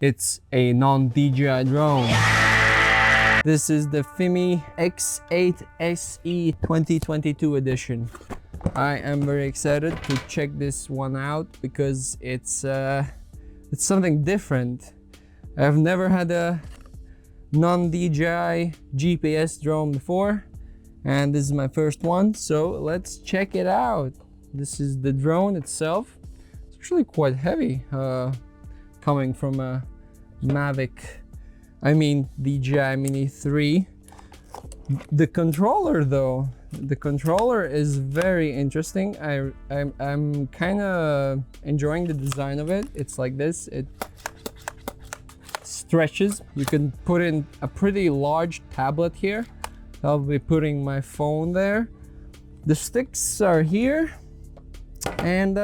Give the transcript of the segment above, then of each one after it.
It's a non-DJI drone. This is the Fimi X8 SE 2022 edition. I am very excited to check this one out because it's something different. I've never had a non-DJI GPS drone before, and this is my first one, so let's check it out. This is the drone itself. It's actually quite heavy, coming from a DJI Mini 3. The controller though, the controller is very interesting. I'm kind of enjoying the design of it. It's like this, it stretches. You can put in a pretty large tablet here. I'll be putting my phone there. The sticks are here, and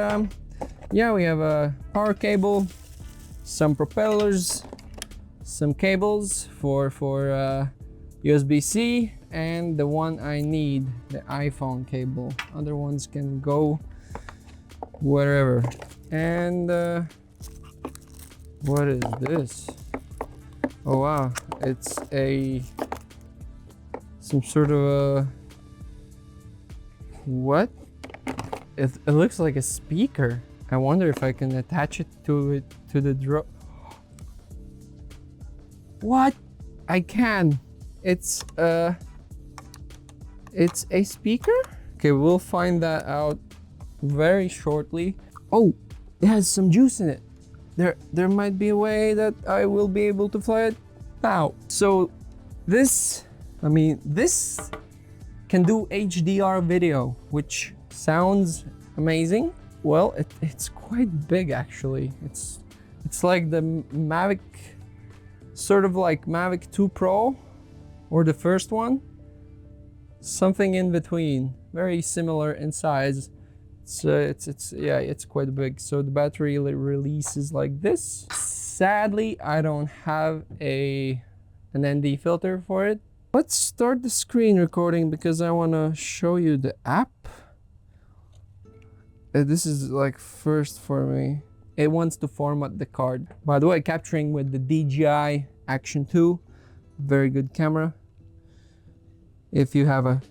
yeah, we have a power cable, some propellers, some cables for USB-C, and the one I need, the iPhone cable. Other ones can go wherever. And what is this? Oh wow, it's some sort of a, what? It looks like a speaker. I wonder if I can attach it to the drone. What? I can. It's a speaker? Okay, we'll find that out very shortly. Oh, it has some juice in it. There might be a way that I will be able to fly it now. So this can do HDR video, which sounds amazing. Well, it's quite big actually. It's like the Mavic, sort of like Mavic 2 Pro or the first one. Something in between, very similar in size. It's quite big. So the battery releases like this. Sadly, I don't have an ND filter for it. Let's start the screen recording because I want to show you the app. This is like first for me. It wants to format the card. By the way, capturing with the DJI Action 2, very good camera. If you have a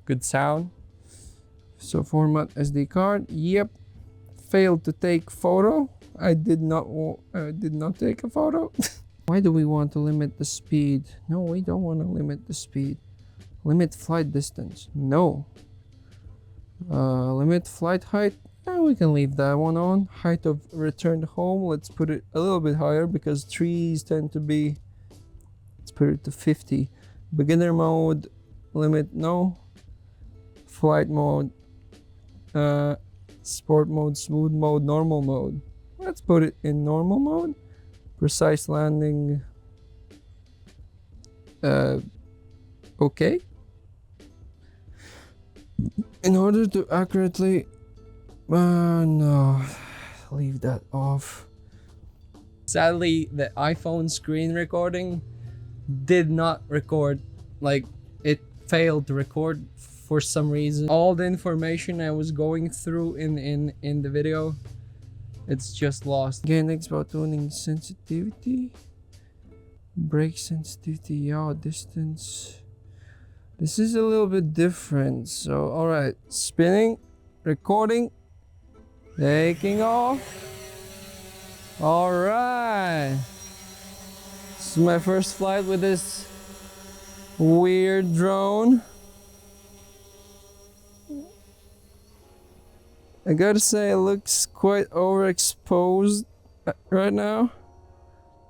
good sound. So format SD card. Yep. Failed to take photo. I did not take a photo. Why do we want to limit the speed? No, we don't want to limit the speed. Limit flight distance. No. Limit flight height. We can leave that one on. Height of return home. Let's put it a little bit higher because trees tend to be. Let's put it to 50. Beginner mode. Limit no. Flight mode. Sport mode, smooth mode, normal mode. Let's put it in normal mode. Precise landing. Okay. In order to accurately, no, leave that off. Sadly, the iPhone screen recording did not record, like it failed to record for some reason. All the information I was going through in the video, it's just lost. Okay, next about tuning sensitivity, brake sensitivity, yaw distance. This is a little bit different. So, all right, spinning, recording, taking off. All right. This is my first flight with this weird drone. I gotta say, it looks quite overexposed right now.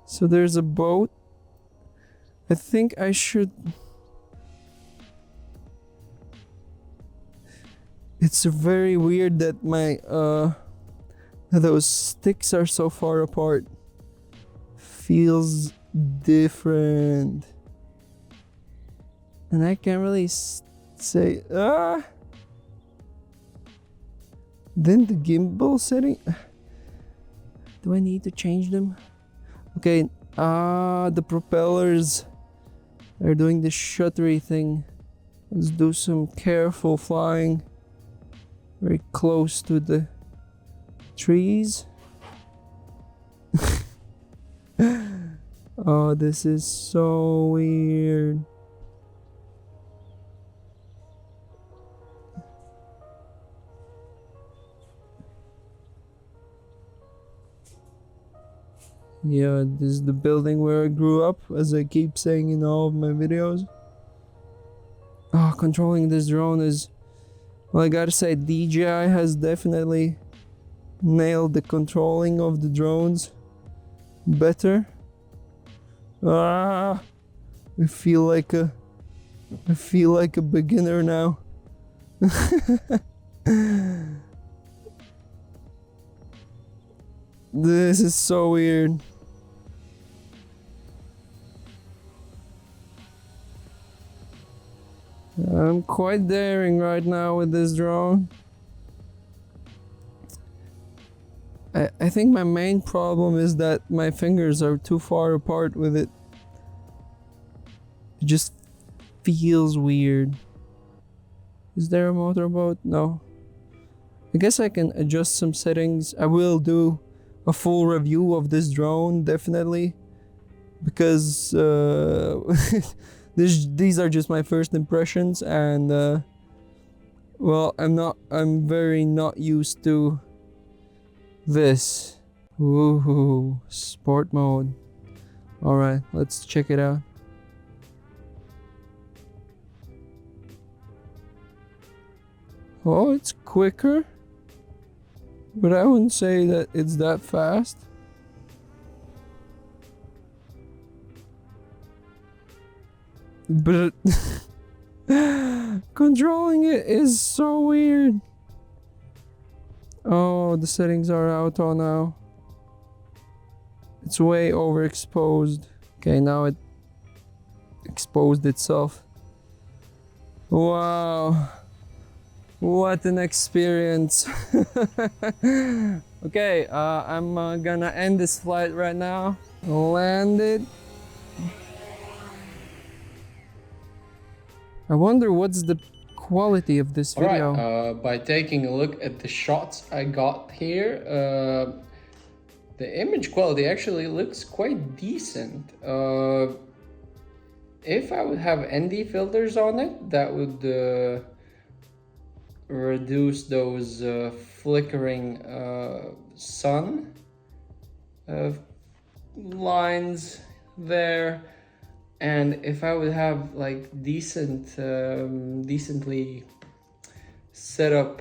So there's a boat. I think I should. It's very weird that my those sticks are so far apart. Feels different, and I can't really say Then the gimbal setting. Do I need to change them? Okay, the propellers are doing the shuttery thing. Let's do some careful flying. Very close to the trees. Oh, this is so weird. Yeah, this is the building where I grew up, as I keep saying in all of my videos. Oh, controlling this drone is... Well, I gotta say, DJI has definitely nailed the controlling of the drones better. Ah, I feel like a beginner now. This is so weird. I'm quite daring right now with this drone. I think my main problem is that my fingers are too far apart with it. It just feels weird. Is there a motorboat? No. I guess I can adjust some settings. I will do a full review of this drone, definitely. Because these are just my first impressions, and well, I'm very not used to this. Ooh, sport mode. Alright, let's check it out. Oh, it's quicker, but I wouldn't say that it's that fast. But controlling it is so weird. Oh, the settings are auto now. It's way overexposed. Okay, now it exposed itself. Wow. What an experience. Okay, I'm gonna end this flight right now. Landed. I wonder what's the quality of this video. Alright, by taking a look at the shots I got here, the image quality actually looks quite decent. If I would have ND filters on it, that would reduce those flickering sun lines there. And if I would have like decently set up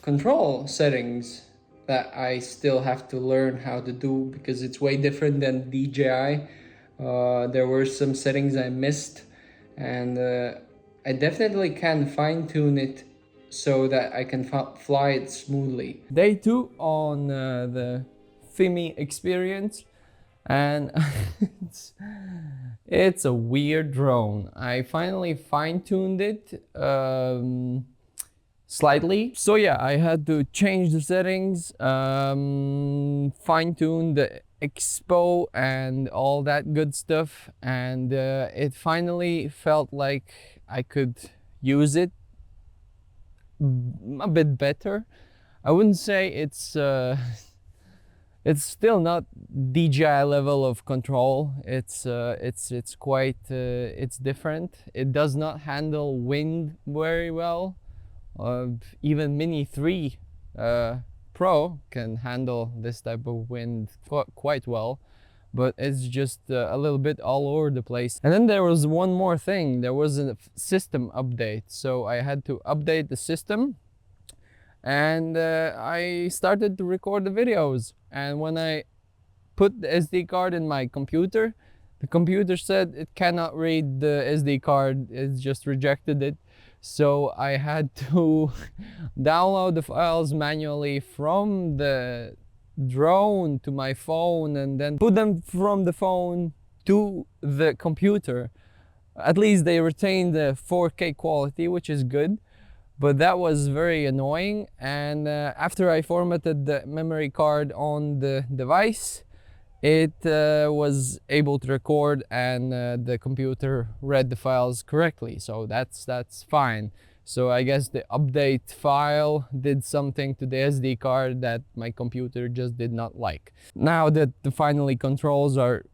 control settings that I still have to learn how to do, because it's way different than DJI. There were some settings I missed, and I definitely can fine-tune it so that I can fly it smoothly. Day 2 on the Fimi experience, and it's a weird drone. I finally fine-tuned it slightly. So yeah, I had to change the settings, fine-tune the expo and all that good stuff, and it finally felt like I could use it a bit better. I wouldn't say it's still not DJI level of control. It's quite it's different. It does not handle wind very well. Even Mini 3 Pro can handle this type of wind quite well, but it's just a little bit all over the place. And then there was one more thing. There was a system update, so I had to update the system, and I started to record the videos. And when I put the SD card in my computer, the computer said it cannot read the SD card. It just rejected it. So I had to download the files manually from the drone to my phone, and then put them from the phone to the computer. At least they retained the 4K quality, which is good, but that was very annoying. And after I formatted the memory card on the device, it was able to record, and the computer read the files correctly, so that's fine. So I guess the update file did something to the SD card that my computer just did not like. Now that the finally controls are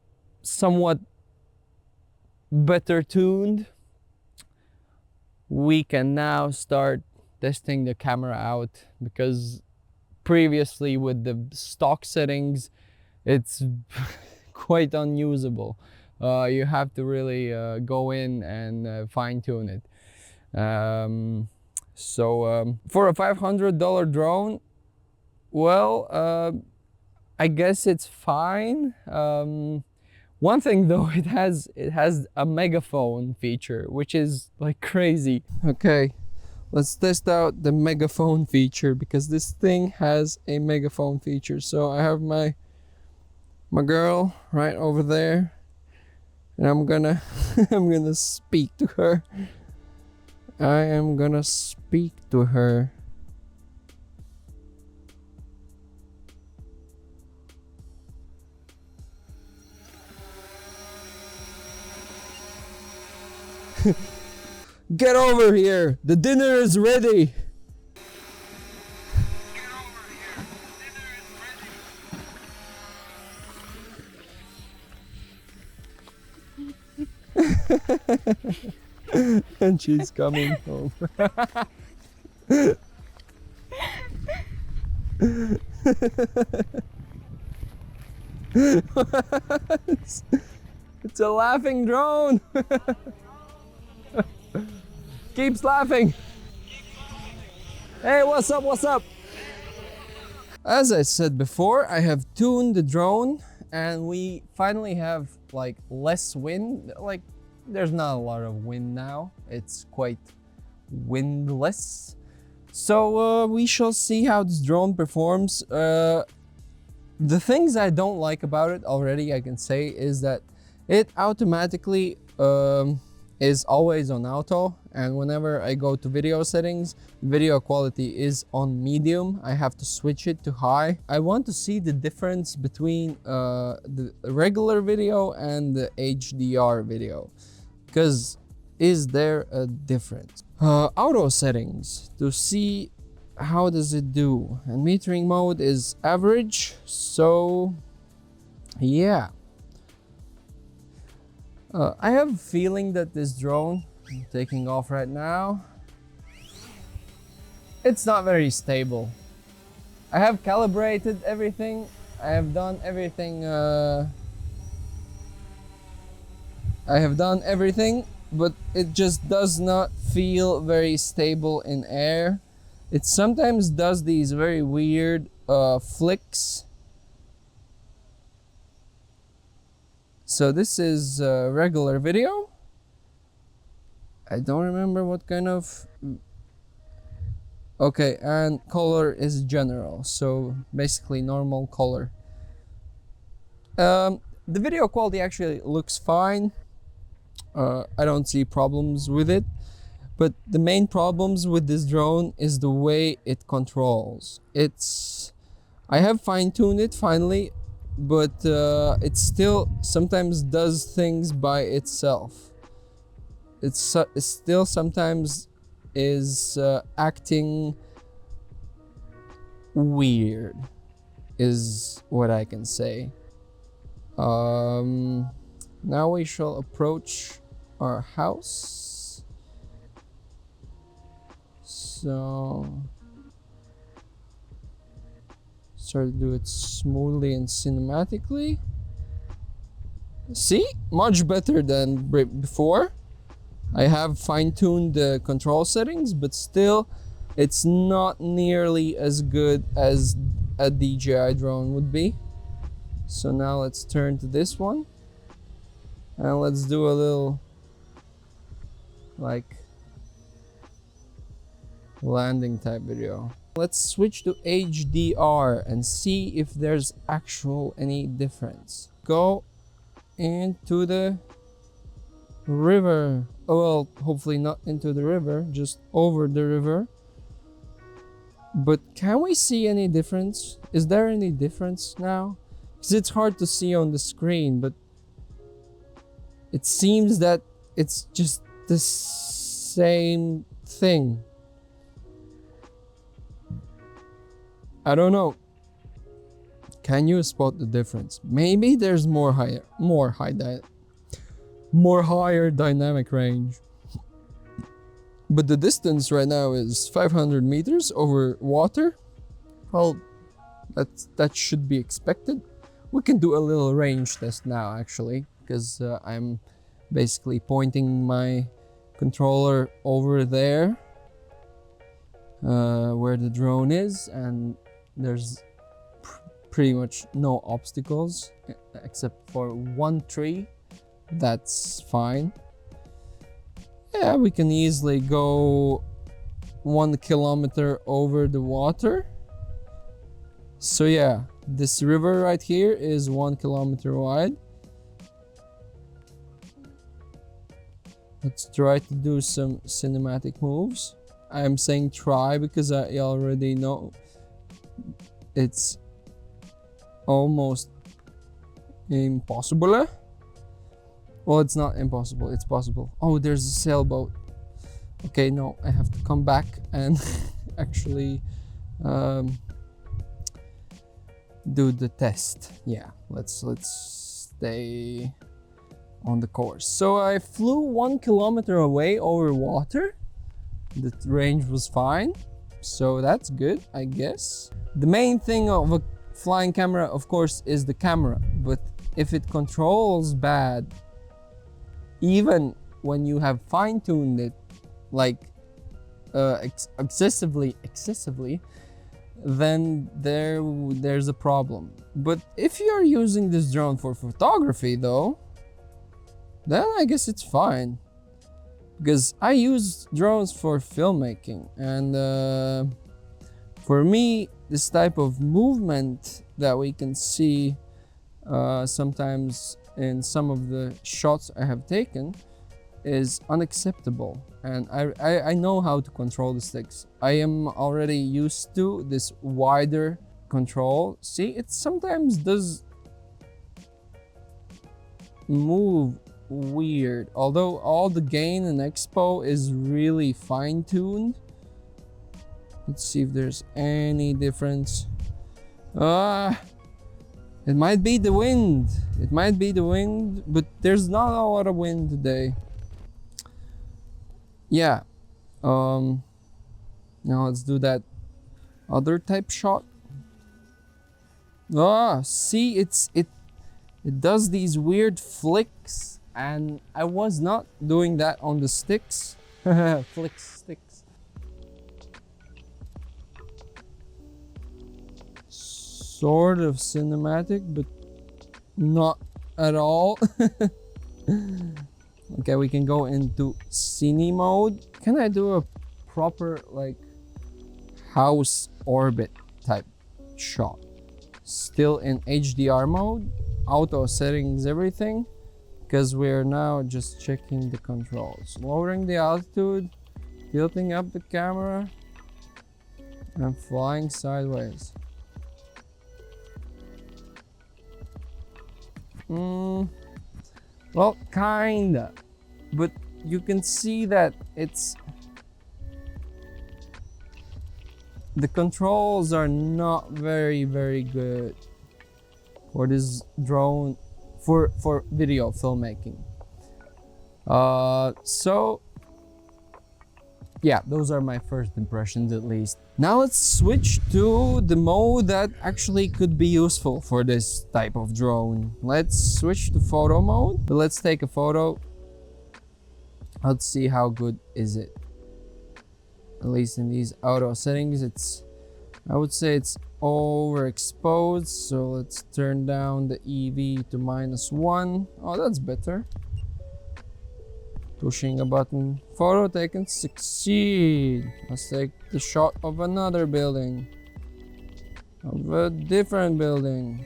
somewhat better tuned, we can now start testing the camera out, because previously with the stock settings, it's quite unusable. You have to really go in and fine tune it. For a $500 drone, well, I guess it's fine. One thing though, it has a megaphone feature, which is like crazy. Okay, let's test out the megaphone feature, because this thing has a megaphone feature. So I have my girl right over there, and I'm gonna I'm gonna speak to her. I am gonna speak to her. Get over here! The dinner is ready! And she's coming home. It's a laughing drone! Keeps laughing! Hey, what's up, what's up? As I said before, I have tuned the drone, and we finally have like less wind. Like, there's not a lot of wind now. It's quite windless. So we shall see how this drone performs. The things I don't like about it already, I can say, is that it automatically is always on auto, and whenever I go to video settings, video quality is on medium. I have to switch it to high. I want to see the difference between the regular video and the HDR video, because is there a difference? Auto settings to see how does it do, and metering mode is average. So yeah, I have a feeling that this drone, I'm taking off right now, it's not very stable. I have calibrated everything. I have done everything. But it just does not feel very stable in air. It sometimes does these very weird flicks. So this is regular video. I don't remember what kind of... Okay, and color is general, so basically normal color. The video quality actually looks fine. I don't see problems with it. But the main problems with this drone is the way it controls. I have fine-tuned it finally, but it still sometimes does things by itself. It still sometimes is acting weird, is what I can say. Now we shall approach our house. So start to do it smoothly and cinematically. See, much better than before. I have fine-tuned the control settings, but still it's not nearly as good as a DJI drone would be. So now let's turn to this one, and let's do a little like landing type video. Let's switch to HDR and see if there's any difference. Go into the river. Oh, well, hopefully not into the river, just over the river. But can we see any difference? Is there any difference now? Because it's hard to see on the screen, but it seems that it's just the same thing. I don't know. Can you spot the difference? Maybe there's more higher dynamic range. But the distance right now is 500 meters over water. Well, that should be expected. We can do a little range test now, actually, because I'm basically pointing my controller over there, where the drone is, and there's pretty much no obstacles except for one tree. That's fine. Yeah, we can easily go 1 kilometer over the water. So yeah, this river right here is 1 kilometer wide. Let's try to do some cinematic moves. I'm saying try because I already know it's almost impossible. Well, it's not impossible, it's possible. Oh, there's a sailboat. Okay, no, I have to come back and actually do the test. Yeah, let's stay on the course. So I flew 1 kilometer away over water. The range was fine, so that's good, I guess. The main thing of a flying camera, of course, is the camera, but if it controls bad, even when you have fine-tuned it like excessively, then there's a problem. But if you're using this drone for photography though, then I guess it's fine, because I use drones for filmmaking, and for me this type of movement that we can see sometimes in some of the shots I have taken is unacceptable, and I know how to control the sticks. I am already used to this wider control. See, it sometimes does move weird, although all the gain and expo is really fine-tuned. Let's see if there's any difference. It might be the wind. It might be the wind, but there's not a lot of wind today. Yeah. Now let's do that other type shot. See, it does these weird flicks, and I was not doing that on the sticks. Sticks. Sort of cinematic, but not at all. Okay, we can go into cine mode. Can I do a proper like house orbit type shot? Still in HDR mode, auto settings, everything, because we're now just checking the controls. Lowering the altitude, tilting up the camera, and flying sideways. Well, kinda, but you can see that the controls are not very good for this drone for video filmmaking. So yeah, those are my first impressions at least. Now let's switch to the mode that actually could be useful for this type of drone. Let's switch to photo mode, but let's take a photo. Let's see how good is it. At least in these auto settings, I would say it's overexposed. So let's turn down the EV to -1. Oh, that's better. Pushing a button. Photo taken, succeed. Let's take the shot of another building. Of a different building.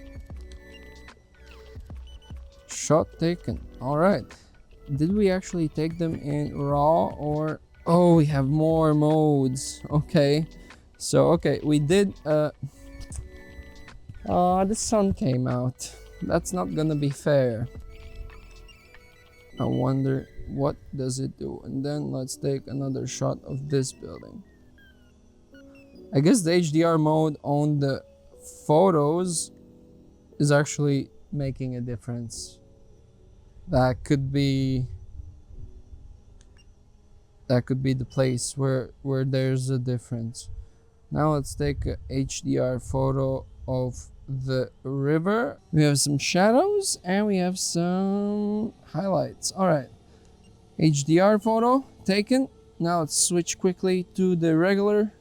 Shot taken. Alright. Did we actually take them in RAW or... Oh, we have more modes. Okay. So, okay, we did... the sun came out. That's not gonna be fair. I wonder... what does it do? And then let's take another shot of this building. I guess the HDR mode on the photos is actually making a difference. That could be the place where there's a difference. Now let's take a HDR photo of the river. We have some shadows and we have some highlights. All right, HDR photo taken. Now let's switch quickly to the regular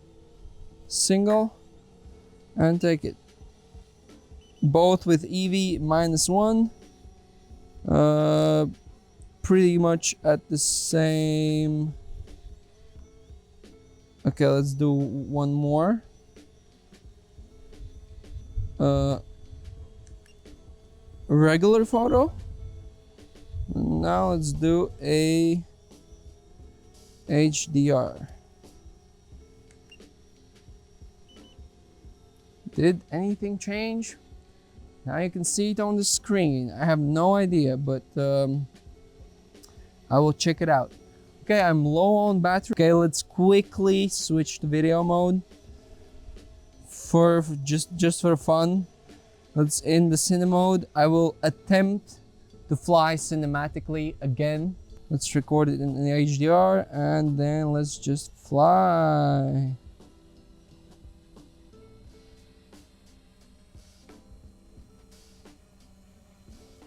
single and take it. Both with EV -1. Pretty much at the same. Okay, let's do one more. Regular photo. Now let's do a HDR. Did anything change? Now you can see it on the screen. I have no idea, but I will check it out. Okay, I'm low on battery. Okay, let's quickly switch to video mode for just for fun. Let's in the cine mode. I will attempt to fly cinematically again. Let's record it in the HDR and then let's just fly.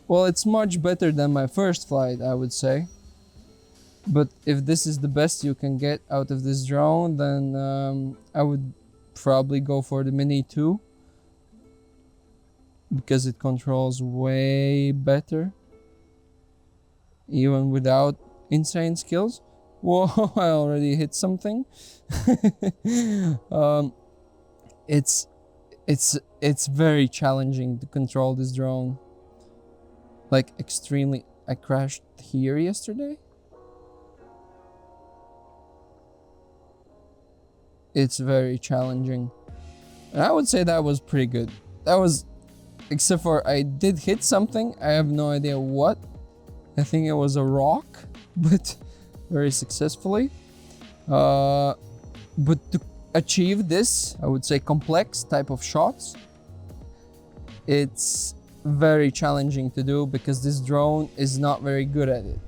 Well, it's much better than my first flight, I would say. But if this is the best you can get out of this drone, then I would probably go for the Mini 2. Because it controls way better. Even without insane skills. Whoa, I already hit something. It's very challenging to control this drone. Like extremely. I crashed here yesterday. It's very challenging. And I would say that was pretty good. That was, except for I did hit something. I have no idea what. I think it was a rock, but very successfully. But to achieve this, I would say complex type of shots, it's very challenging to do because this drone is not very good at it.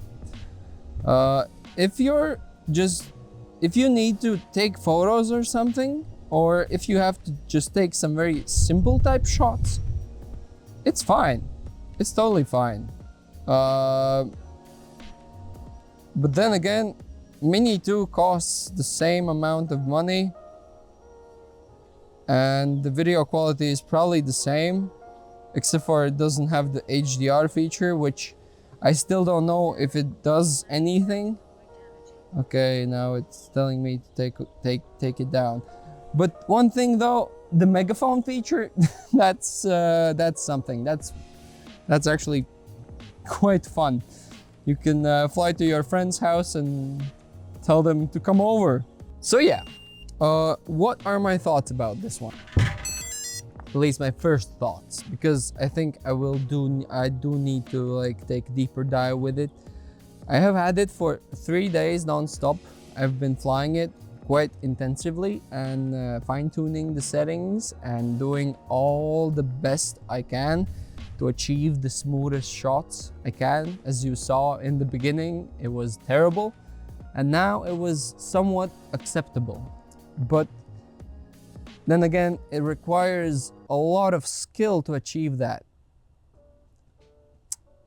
If you need to take photos or something, or if you have to just take some very simple type shots, it's fine. It's totally fine. But then again, Mini 2 costs the same amount of money and the video quality is probably the same, except for it doesn't have the HDR feature, which I still don't know if it does anything. Okay, now it's telling me to take it down. But one thing though, the megaphone feature, that's something. That's actually quite fun. You can fly to your friend's house and tell them to come over. So yeah, what are my thoughts about this one? At least my first thoughts, because I think I do need to like take a deeper dive with it. I have had it for 3 days non-stop. I've been flying it quite intensively and fine-tuning the settings and doing all the best I can to achieve the smoothest shots I can. As you saw in the beginning, it was terrible, and now it was somewhat acceptable. But then again, it requires a lot of skill to achieve that.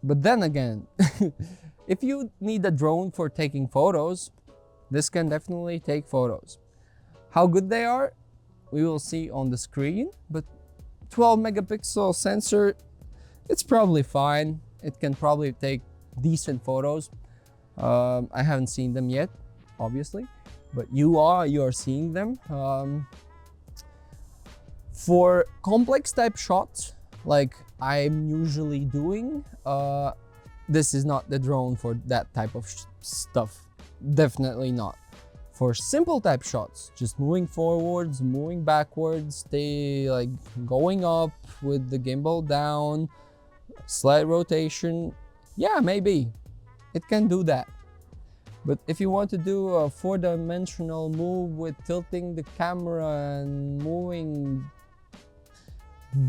But then again, if you need a drone for taking photos, this can definitely take photos. How good they are, we will see on the screen, but 12 megapixel sensor, it's probably fine. It can probably take decent photos. I haven't seen them yet, obviously, but you are seeing them. For complex type shots, like I'm usually doing, this is not the drone for that type of stuff. Definitely not. For simple type shots, just moving forwards, moving backwards, stay like going up with the gimbal down, slight rotation, yeah, maybe it can do that. But if you want to do a 4-dimensional move with tilting the camera and moving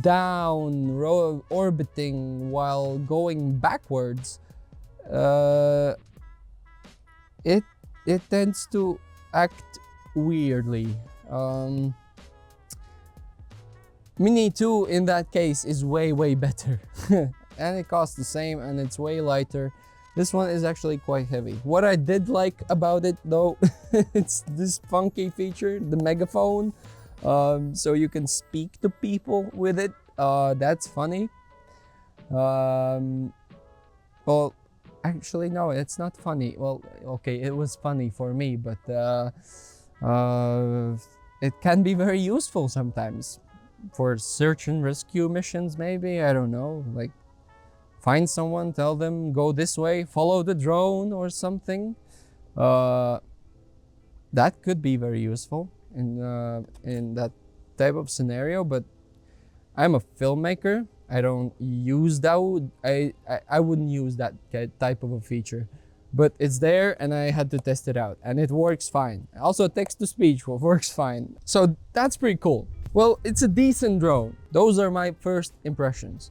down orbiting while going backwards, it tends to act weirdly. Mini 2 in that case is way better. And it costs the same and it's way lighter. This one is actually quite heavy. What I did like about it though, it's this funky feature, the megaphone. So you can speak to people with it. That's funny. Well, actually no, it's not funny. Well, okay, it was funny for me, but it can be very useful sometimes for search and rescue missions, maybe. I don't know, like find someone, tell them go this way, follow the drone or something. That could be very useful in that type of scenario. But I'm a filmmaker. I don't use that. I wouldn't use that type of a feature, but it's there and I had to test it out and it works fine. Also, text to speech works fine. So that's pretty cool. Well, it's a decent drone. Those are my first impressions.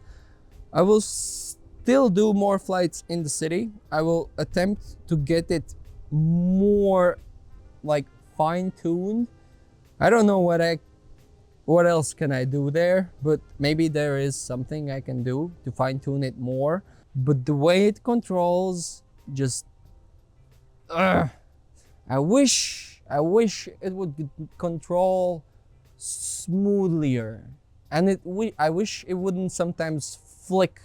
I will still do more flights in the city. I will attempt to get it more like fine-tuned. I don't know what else can I do there, but maybe there is something I can do to fine-tune it more. But the way it controls, just I wish it would control smoothlier, and I wish it wouldn't sometimes flick,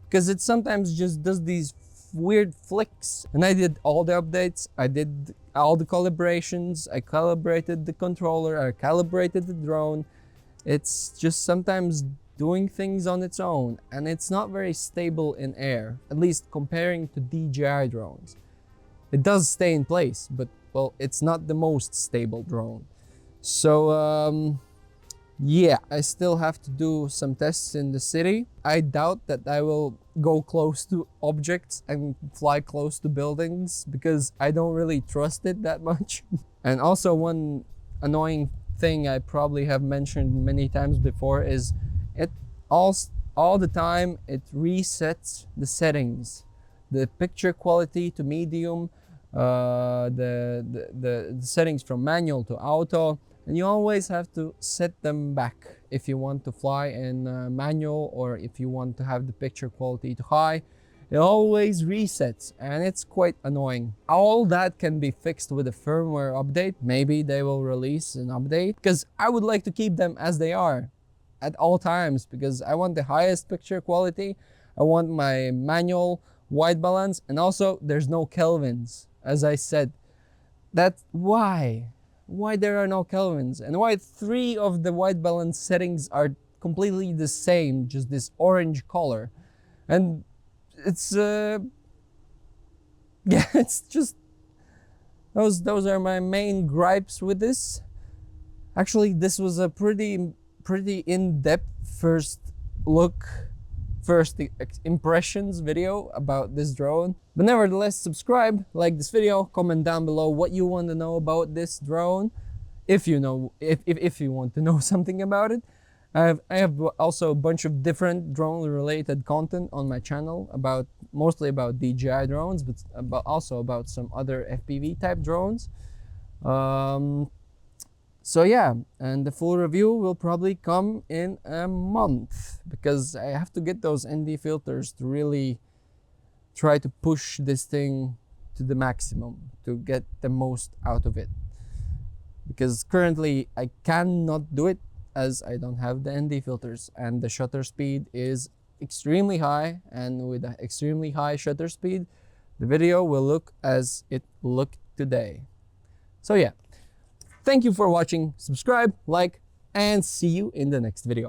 because it sometimes just does these weird flicks. And I did all the updates, I did all the calibrations, I calibrated the controller, I calibrated the drone. It's just sometimes doing things on its own, and it's not very stable in air, at least comparing to DJI drones. It does stay in place, but well, it's not the most stable drone. So yeah, I still have to do some tests in the city. I doubt that I will go close to objects and fly close to buildings because I don't really trust it that much. And also, one annoying thing I probably have mentioned many times before is it all the time it resets the settings, the picture quality to medium, the settings from manual to auto. And you always have to set them back if you want to fly in manual, or if you want to have the picture quality to high. It always resets and it's quite annoying. All that can be fixed with a firmware update. Maybe they will release an update, because I would like to keep them as they are at all times, because I want the highest picture quality. I want my manual white balance, and also there's no kelvins, as I said. That's why there are no kelvins, and why 3 of the white balance settings are completely the same, just this orange color. And it's yeah, it's just those are my main gripes with this. Actually, this was a pretty in-depth first impressions video about this drone. But nevertheless, subscribe, like this video, comment down below what you want to know about this drone, if you want to know something about it. I have also a bunch of different drone related content on my channel, mostly about DJI drones, but also about some other FPV type drones. So yeah, and the full review will probably come in a month, because I have to get those ND filters to really try to push this thing to the maximum to get the most out of it. Because currently I cannot do it, as I don't have the ND filters, and the shutter speed is extremely high, and with an extremely high shutter speed, the video will look as it looked today. So yeah. Thank you for watching, subscribe, like, and see you in the next video.